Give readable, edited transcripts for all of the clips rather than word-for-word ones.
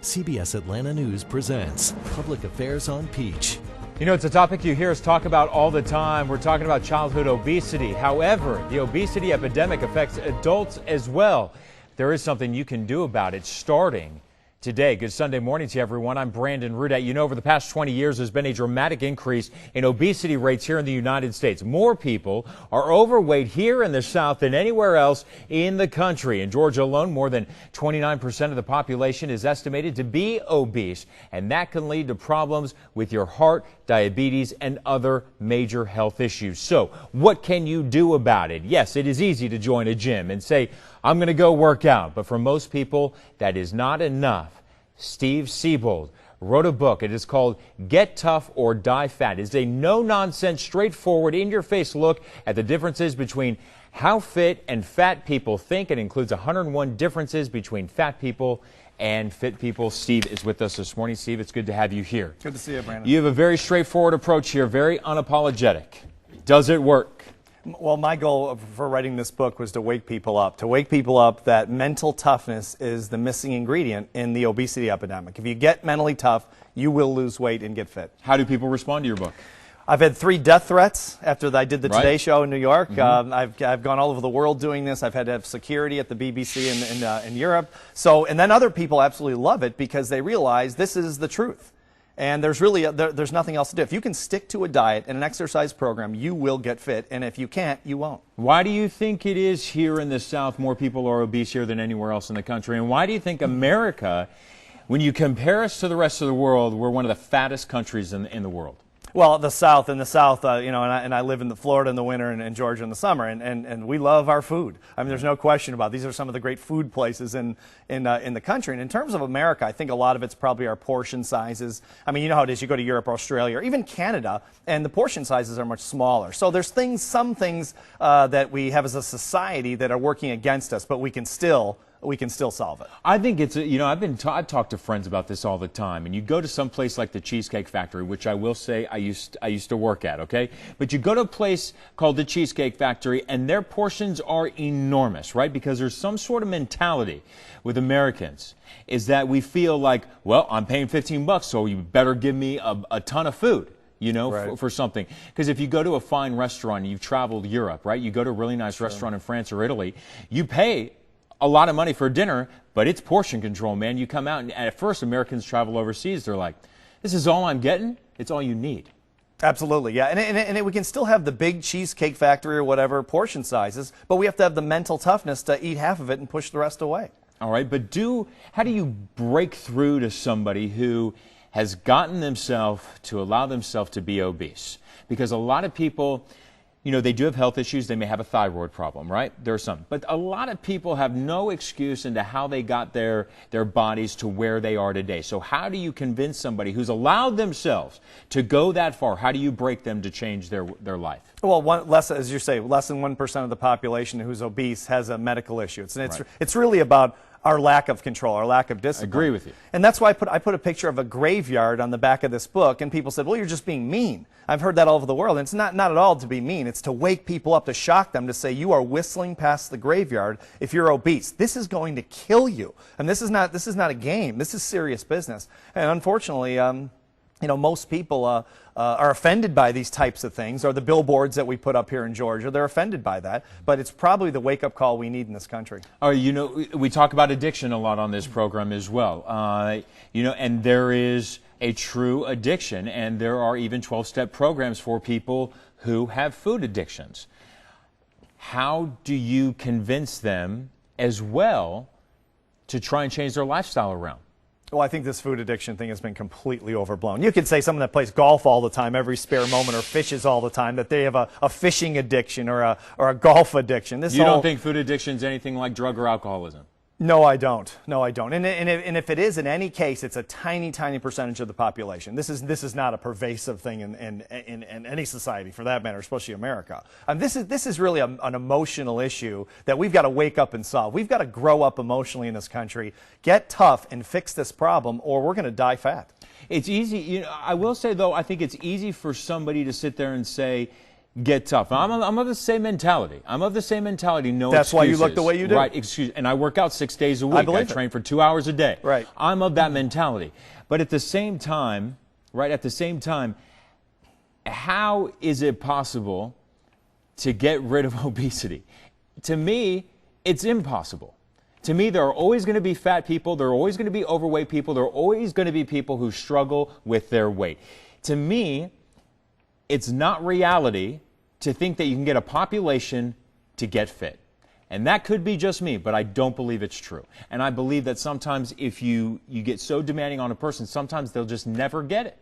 CBS Atlanta News presents Public Affairs on Peach. You know, it's a topic you hear us talk about all the time. We're talking about childhood obesity. However, the obesity epidemic affects adults as well. There is something you can do about it starting today. Good Sunday morning to you, everyone. I'm Brandon Rudette. You know, over the past 20 years, there's been a dramatic increase in obesity rates here in the United States. More people are overweight here in the South than anywhere else in the country. In Georgia alone, more than 29% of the population is estimated to be obese, and that can lead to problems with your heart, diabetes, and other major health issues. So, what can you do about it? Yes, it is easy to join a gym and say, I'm going to go work out, but for most people, that is not enough. Steve Siebold wrote a book. It is called Get Tough or Die Fat. It's a no-nonsense, straightforward, in-your-face look at the differences between how fit and fat people think. It includes 101 differences between fat people and fit people. Steve is with us this morning. Steve, it's good to have you here. Good to see you, Brandon. You have a very straightforward approach here, very unapologetic. Does it work? Well, my goal for writing this book was to wake people up that mental toughness is the missing ingredient in the obesity epidemic. If you get mentally tough, you will lose weight and get fit. How do people respond to your book? I've had 3 death threats after I did the Today Show in New York. Mm-hmm. I've gone all over the world doing this. I've had to have security at the BBC in Europe. So, and then other people absolutely love it because they realize this is the truth. And there's really there's nothing else to do. If you can stick to a diet and an exercise program, you will get fit. And if you can't, you won't. Why do you think it is here in the South more people are obese here than anywhere else in the country? And why do you think America, when you compare us to the rest of the world, we're one of the fattest countries in the world? Well, the South, you know, and I live in Florida in the winter and Georgia in the summer, and we love our food. I mean, there's no question about it. These are some of the great food places in the country. And in terms of America, I think a lot of it's probably our portion sizes. I mean, you know how it is. You go to Europe or Australia or even Canada, and the portion sizes are much smaller. So there's some things that we have as a society that are working against us, but we can still solve it. I think it's, you know, I've talked to friends about this all the time, and you go to some place like the Cheesecake Factory, which I will say I used to work at, okay? But you go to a place called the Cheesecake Factory, and their portions are enormous, right? Because there's some sort of mentality with Americans is that we feel like, well, I'm paying $15, so you better give me a ton of food. You know, right. for something. Because if you go to a fine restaurant, you've traveled Europe, right? You go to a really nice restaurant in France or Italy, you pay a lot of money for dinner, but it's portion control, man. You come out, and at first Americans travel overseas, they're like, this is all I'm getting? It's all you need. Absolutely, yeah. And we can still have the big Cheesecake Factory or whatever portion sizes, but we have to have the mental toughness to eat half of it and push the rest away. All right, but how do you break through to somebody who has gotten themselves to allow themselves to be obese? Because a lot of people, you know, they do have health issues. They may have a thyroid problem, right? There are some. But a lot of people have no excuse into how they got their bodies to where they are today. So how do you convince somebody who's allowed themselves to go that far? How do you break them to change their life? Well, as you say, less than 1% of the population who's obese has a medical issue. Right. It's really about our lack of control, our lack of discipline. I agree with you. And that's why I put a picture of a graveyard on the back of this book, and people said, well, you're just being mean. I've heard that all over the world, and it's not at all to be mean. It's to wake people up, to shock them, to say you are whistling past the graveyard if you're obese. This is going to kill you. And this is not a game. This is serious business. And unfortunately, you know, most people are offended by these types of things, or the billboards that we put up here in Georgia. They're offended by that, but it's probably the wake-up call we need in this country. You know, we talk about addiction a lot on this program as well. You know, and there is a true addiction, and there are even 12-step programs for people who have food addictions. How do you convince them as well to try and change their lifestyle around? Well, I think this food addiction thing has been completely overblown. You could say someone that plays golf all the time, every spare moment, or fishes all the time, that they have a fishing addiction or a golf addiction. You don't think food addiction is anything like drug or alcoholism? No, I don't. No, I don't. And if it is, in any case, it's a tiny, tiny percentage of the population. This is not a pervasive thing in any society, for that matter, especially America. This is really an emotional issue that we've got to wake up and solve. We've got to grow up emotionally in this country, get tough, and fix this problem, or we're going to die fat. It's easy. You know, I will say, though, I think it's easy for somebody to sit there and say, get tough. I'm of the same mentality. I'm of the same mentality. No That's excuses. why you look the way you do. Right. And I work out 6 days a week. I train for 2 hours a day. Right. I'm of that mentality. But at the same time, how is it possible to get rid of obesity? To me, it's impossible. To me, there are always going to be fat people. There are always going to be overweight people. There are always going to be people who struggle with their weight. To me, it's not reality to think that you can get a population to get fit. And that could be just me, but I don't believe it's true. And I believe that sometimes if you get so demanding on a person, sometimes they'll just never get it.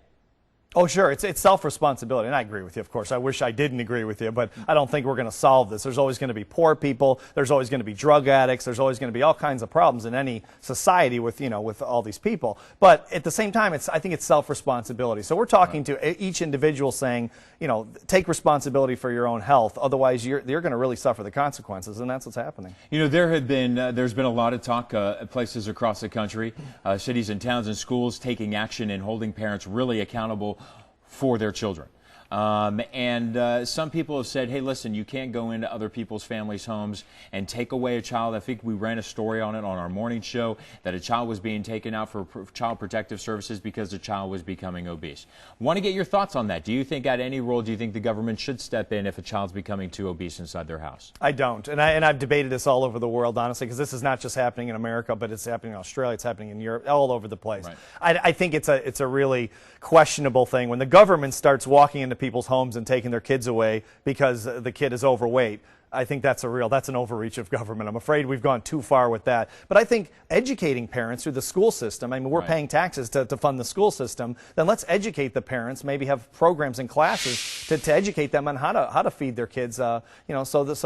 Oh, sure. It's self-responsibility. And I agree with you, of course. I wish I didn't agree with you, but I don't think we're going to solve this. There's always going to be poor people. There's always going to be drug addicts. There's always going to be all kinds of problems in any society with, with all these people. But at the same time, I think it's self-responsibility. So we're talking to each individual saying, take responsibility for your own health. Otherwise, you're going to really suffer the consequences, and that's what's happening. There's been a lot of talk at places across the country, cities and towns and schools taking action and holding parents really accountable for their children. Some people have said, hey, listen, you can't go into other people's families' homes and take away a child. I think we ran a story on it on our morning show that a child was being taken out for child protective services because the child was becoming obese. Want to get your thoughts on that. Do you think at any role, do you think the government should step in if a child's becoming too obese inside their house? I don't. And I've debated this all over the world, honestly, because this is not just happening in America, but it's happening in Australia, it's happening in Europe, all over the place. Right. I think it's a really questionable thing when the government starts walking into people's homes and taking their kids away because the kid is overweight. I think that's an overreach of government. I'm afraid we've gone too far with that. But I think educating parents through the school system, we're paying taxes to fund the school system, then let's educate the parents, maybe have programs and classes to educate them on how to feed their kids, so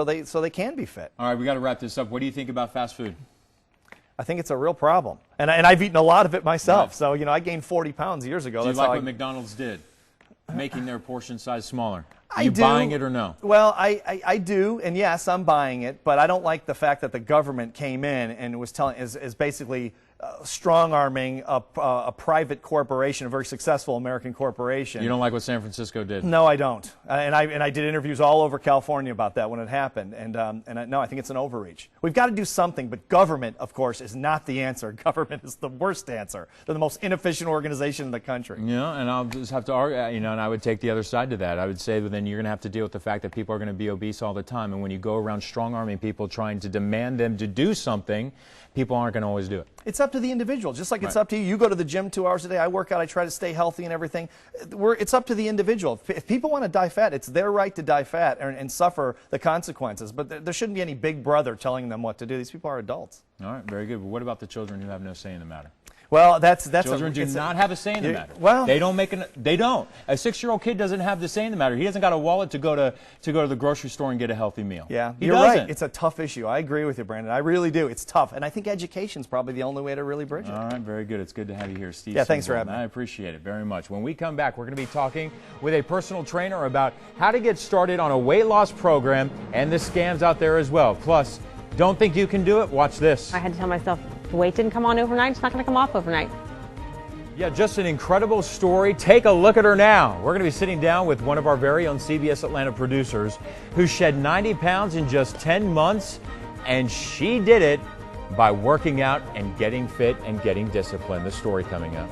they can be fit. All right, we got to wrap this up. What do you think about fast food? I think it's a real problem. And I've eaten a lot of it myself. Right. So, I gained 40 pounds years ago. Do you like what McDonald's did? Making their portion size smaller. Are you do. Buying it or no? Well, I do, and yes, I'm buying it, but I don't like the fact that the government came in and was is basically strong-arming a private corporation, a very successful American corporation. You don't like what San Francisco did? No, I don't. And I did interviews all over California about that when it happened. No, I think it's an overreach. We've got to do something, but government, of course, is not the answer. Government is the worst answer. They're the most inefficient organization in the country. Yeah, and I'll just have to argue, and I would take the other side to that. I would say that then you're going to have to deal with the fact that people are going to be obese all the time. And when you go around strong-arming people trying to demand them to do something, people aren't going to always do it. It's up to the individual, just like it's up to you. You go to the gym 2 hours a day. I work out. I try to stay healthy and everything. It's up to the individual. If people want to die fat, it's their right to die fat and suffer the consequences. But there shouldn't be any big brother telling them what to do. These people are adults. All right, very good. But what about the children who have no say in the matter? Well, that's children do not have a say in the matter. Well, they don't. A 6-year-old kid doesn't have the say in the matter. He hasn't got a wallet to go to the grocery store and get a healthy meal. Yeah, you're right. It's a tough issue. I agree with you, Brandon. I really do. It's tough, and I think education's probably the only way to really bridge it. All right, very good. It's good to have you here, Steve. Yeah, thanks for having me. I appreciate it very much. When we come back, we're going to be talking with a personal trainer about how to get started on a weight loss program and the scams out there as well. Plus, don't think you can do it? Watch this. I had to tell myself, the weight didn't come on overnight. It's not going to come off overnight. Yeah, just an incredible story. Take a look at her now. We're going to be sitting down with one of our very own CBS Atlanta producers who shed 90 pounds in just 10 months, and she did it by working out and getting fit and getting disciplined. The story coming up.